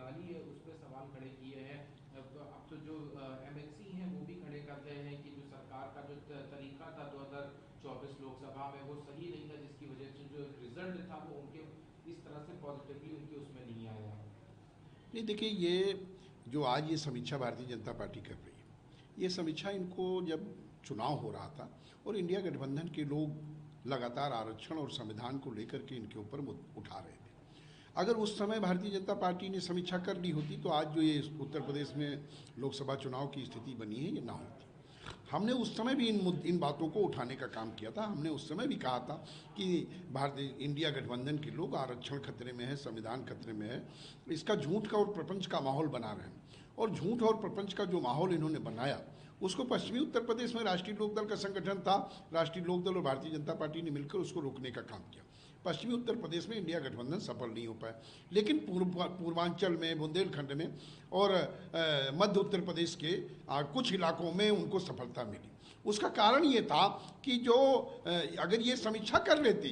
प्रणाली है उस पर सवाल खड़े किए हैं। अब तो जो एमएलसी हैं वो भी खड़े कर रहे हैं कि जो सरकार का जो तरीका था 2024 लोकसभा में वो सही नहीं था, जिसकी वजह से जो रिजल्ट था वो उनके इस तरह से पॉजिटिवली उनके उसमें नहीं आया। नहीं, देखिए, ये जो आज ये समीक्षा भारतीय जनता पार्टी कर रही है, ये समीक्षा इनको जब चुनाव हो रहा था और इंडिया गठबंधन के लोग लगातार आरक्षण और संविधान को लेकर के इनके ऊपर उठा रहे थे। अगर उस समय भारतीय जनता पार्टी ने समीक्षा कर ली होती तो आज जो ये उत्तर प्रदेश में लोकसभा चुनाव की स्थिति बनी है ये ना होती। हमने उस समय भी इन बातों को उठाने का काम किया था। हमने उस समय भी कहा था कि भारतीय इंडिया गठबंधन के लोग आरक्षण खतरे में है, संविधान खतरे में है, इसका झूठ का और प्रपंच का माहौल बना रहे हैं। और झूठ और प्रपंच का जो माहौल इन्होंने बनाया उसको पश्चिमी उत्तर प्रदेश में राष्ट्रीय लोकदल का संगठन था, राष्ट्रीय लोकदल और भारतीय जनता पार्टी ने मिलकर उसको रोकने का काम किया। पश्चिमी उत्तर प्रदेश में इंडिया गठबंधन सफल नहीं हो पाया, लेकिन पूर्वांचल में, बुंदेलखंड में और मध्य उत्तर प्रदेश के कुछ इलाकों में उनको सफलता मिली। उसका कारण ये था कि जो अगर ये समीक्षा कर लेती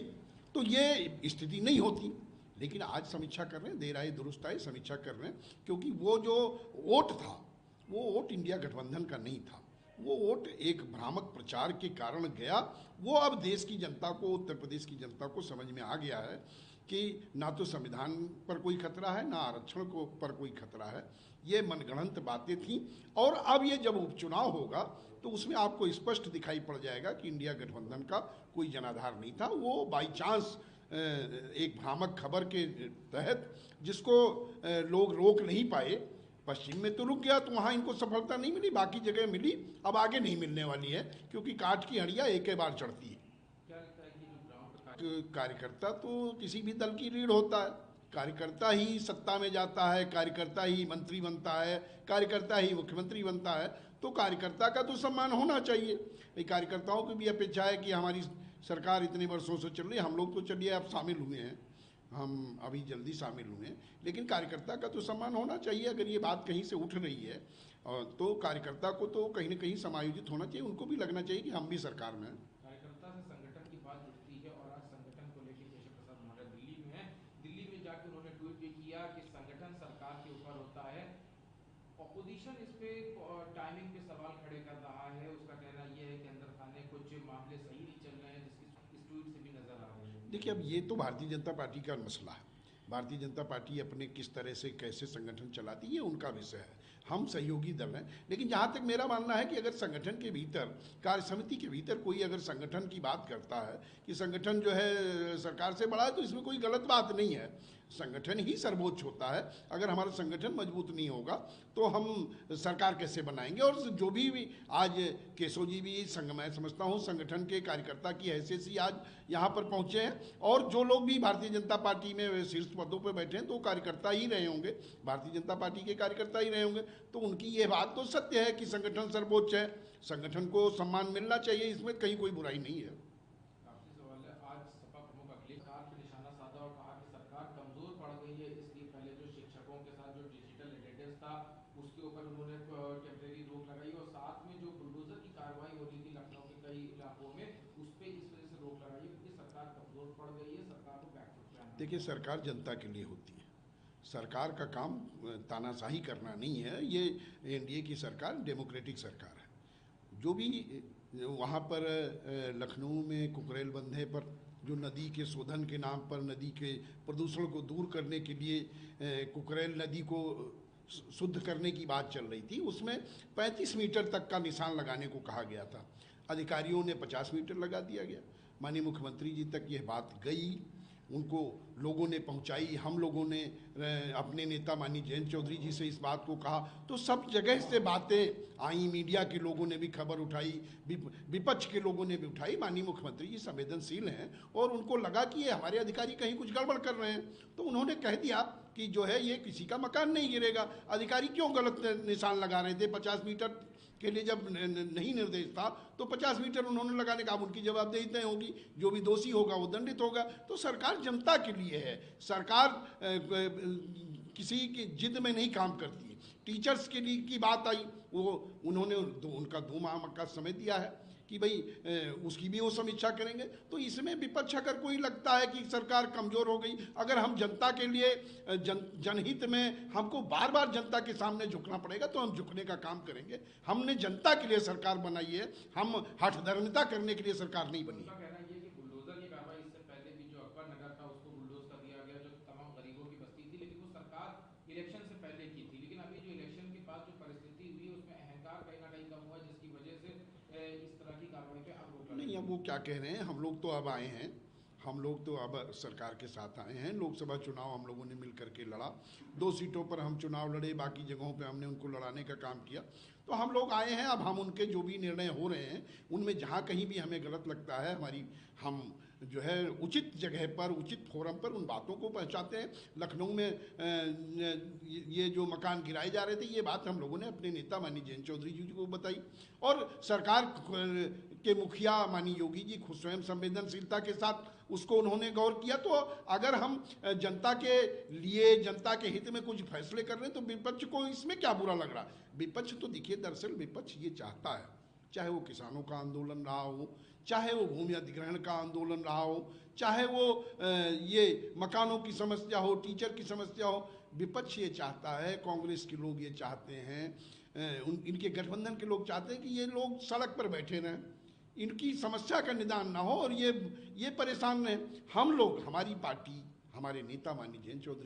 तो ये स्थिति नहीं होती। लेकिन आज समीक्षा कर रहे हैं, देर आए दुरुस्त आए, समीक्षा कर रहे हैं, क्योंकि वो जो वोट था वो वोट इंडिया गठबंधन का नहीं था। वो वोट एक भ्रामक प्रचार के कारण गया। वो अब देश की जनता को, उत्तर प्रदेश की जनता को समझ में आ गया है कि ना तो संविधान पर कोई खतरा है, ना आरक्षण को पर कोई खतरा है। ये मनगढ़ंत बातें थीं। और अब ये जब उपचुनाव होगा तो उसमें आपको स्पष्ट दिखाई पड़ जाएगा कि इंडिया गठबंधन का कोई जनाधार नहीं था। वो बाई चांस एक भ्रामक खबर के तहत, जिसको लोग रोक नहीं पाए, पश्चिम में तो रुक गया तो वहाँ इनको सफलता नहीं मिली, बाकी जगह मिली, अब आगे नहीं मिलने वाली है, क्योंकि काठ की हड़िया एक ही बार चढ़ती है। क्या लगता है कि जो ग्राउंड कार्यकर्ता तो किसी भी दल की रीढ़ होता है। कार्यकर्ता ही सत्ता में जाता है, कार्यकर्ता ही मंत्री बनता है, कार्यकर्ता ही मुख्यमंत्री बनता है। तो कार्यकर्ता का तो सम्मान होना चाहिए। कार्यकर्ताओं की भी अपेक्षा है कि हमारी सरकार इतने वर्षों से चल रही है, हम लोग तो चलिए अब शामिल हुए हैं, हम अभी जल्दी शामिल हुए हैं, लेकिन कार्यकर्ता का तो सम्मान होना चाहिए। अगर ये बात कहीं से उठ रही है तो कार्यकर्ता को तो कहीं ना कहीं समायोजित होना चाहिए। उनको भी लगना चाहिए कि हम भी सरकार में हैं। कार्यकर्ता से संगठन की बात जुड़ती है और आज संगठन को लेकर केशव प्रसाद मौर्य दिल्ली में है। दिल्ली में जाकर उन्होंने ट्वीट भी किया कि संगठन सरकार के ऊपर होता है। ऑपोजिशन इस पे टाइमिंग पे सवाल खड़े कर रहा है। उसका कहना यह है कि अंदर खाने कुछ मामले सही नहीं चल रहे हैं, जिसकी इस ट्वीट से भी नजर आ रही है। देखिए, अब ये तो भारतीय जनता पार्टी का मसला है। भारतीय जनता पार्टी अपने किस तरह से कैसे संगठन चलाती है उनका विषय है। हम सहयोगी दल हैं। लेकिन जहाँ तक मेरा मानना है कि अगर संगठन के भीतर, कार्य समिति के भीतर कोई अगर संगठन की बात करता है कि संगठन जो है सरकार से बड़ा है, तो इसमें कोई गलत बात नहीं है। संगठन ही सर्वोच्च होता है। अगर हमारा संगठन मजबूत नहीं होगा तो हम सरकार कैसे बनाएंगे। और जो भी आज केशव जी भी मैं समझता हूँ संगठन के कार्यकर्ता की हैसियत से आज यहाँ पर पहुँचे हैं। और जो लोग भी भारतीय जनता पार्टी में शीर्ष पदों पर बैठे हैं तो कार्यकर्ता ही रहे होंगे, भारतीय जनता पार्टी के कार्यकर्ता ही रहे होंगे। तो उनकी ये बात तो सत्य है कि संगठन सर्वोच्च है, संगठन को सम्मान मिलना चाहिए, इसमें कहीं कोई बुराई नहीं है। आज सपा प्रमुख अखिलेश सरकार पे निशाना साधा और कहा कि सरकार कमजोर पड़ गई है, इसलिए पहले जो शिक्षकों के साथ जो डिजिटल अटेंडेंस था उसके ऊपर उन्होंने टेम्परेरी रोक लगाई और साथ में जो बुलडोजर की कार्रवाई हो रही थी लखनऊ के कई इलाकों में उस पर इस वजह से रोक लगाई क्योंकि सरकार कमजोर पड़ गई है, सरकार को बैकफुट पे आना। देखिए, सरकार जनता के लिए होती है। सरकार का काम तानाशाही करना नहीं है। ये एनडीए की सरकार डेमोक्रेटिक सरकार है। जो भी वहाँ पर लखनऊ में कुकरेल बंधे पर जो नदी के शोधन के नाम पर नदी के प्रदूषण को दूर करने के लिए कुकरेल नदी को शुद्ध करने की बात चल रही थी, उसमें 35 मीटर तक का निशान लगाने को कहा गया था। अधिकारियों ने 50 मीटर लगा दिया गया। माननीय मुख्यमंत्री जी तक यह बात गई, उनको लोगों ने पहुंचाई। हम लोगों ने अपने नेता माननीय जयंत चौधरी जी से इस बात को कहा, तो सब जगह से बातें आई। मीडिया के लोगों ने भी खबर उठाई, विपक्ष के लोगों ने भी उठाई। माननीय मुख्यमंत्री जी संवेदनशील हैं और उनको लगा कि ये हमारे अधिकारी कहीं कुछ गड़बड़ कर रहे हैं, तो उन्होंने कह दिया कि जो है ये किसी का मकान नहीं गिरेगा। अधिकारी क्यों गलत निशान लगा रहे थे? 50 मीटर के लिए जब नहीं निर्देश था तो 50 मीटर उन्होंने लगाने का, अब उनकी जवाबदेही तय होगी। जो भी दोषी होगा वो दंडित होगा। तो सरकार जनता के लिए है। सरकार किसी की जिद में नहीं काम करती है। टीचर्स के लिए की बात आई, वो उन्होंने उनका 2 माह का समय दिया है कि भाई उसकी भी वो समीक्षा करेंगे। तो इसमें विपक्ष अगर कोई लगता है कि सरकार कमज़ोर हो गई, अगर हम जनता के लिए जनहित में हमको बार बार जनता के सामने झुकना पड़ेगा तो हम झुकने का काम करेंगे। हमने जनता के लिए सरकार बनाई है, हम हठधर्मिता करने के लिए सरकार नहीं बनी है। इलेक्शन से पहले की थी, लेकिन अभी जो इलेक्शन के बाद जो परिस्थिति हुई है उसमें अहंकार कहीं ना कहीं कम हुआ, जिसकी वजह से इस तरह की कार्रवाई पे अब रोक नहीं, अब वो क्या कह रहे हैं, हम लोग तो अब आए हैं, हम लोग तो अब सरकार के साथ आए हैं। लोकसभा चुनाव हम लोगों ने मिल करके लड़ा, 2 सीटों पर हम चुनाव लड़े, बाकी जगहों पे हमने उनको लड़ाने का काम किया। तो हम लोग आए हैं, अब हम उनके जो भी निर्णय हो रहे हैं उनमें जहाँ कहीं भी हमें गलत लगता है, हम जो है उचित जगह पर, उचित फोरम पर उन बातों को पहुंचाते हैं। लखनऊ में ये जो मकान गिराए जा रहे थे, ये बात हम लोगों ने अपने नेता माननीय जयंत चौधरी जी को बताई, और सरकार के मुखिया माननीय योगी जी खुद स्वयं संवेदनशीलता के साथ उसको उन्होंने गौर किया। तो अगर हम जनता के लिए, जनता के हित में कुछ फैसले कर रहे हैं तो विपक्ष को इसमें क्या बुरा लग रहा? विपक्ष तो देखिए, दरअसल विपक्ष ये चाहता है, चाहे वो किसानों का आंदोलन रहा हो, चाहे वो भूमि अधिग्रहण का आंदोलन रहा हो, चाहे वो ये मकानों की समस्या हो, टीचर की समस्या हो, विपक्ष ये चाहता है, कांग्रेस के लोग ये चाहते हैं, इनके गठबंधन के लोग चाहते हैं कि ये लोग सड़क पर बैठे रहें, इनकी समस्या का निदान ना हो और ये परेशान रहें। हम लोग, हमारी पार्टी, हमारे नेता माननीय जयंत चौधरी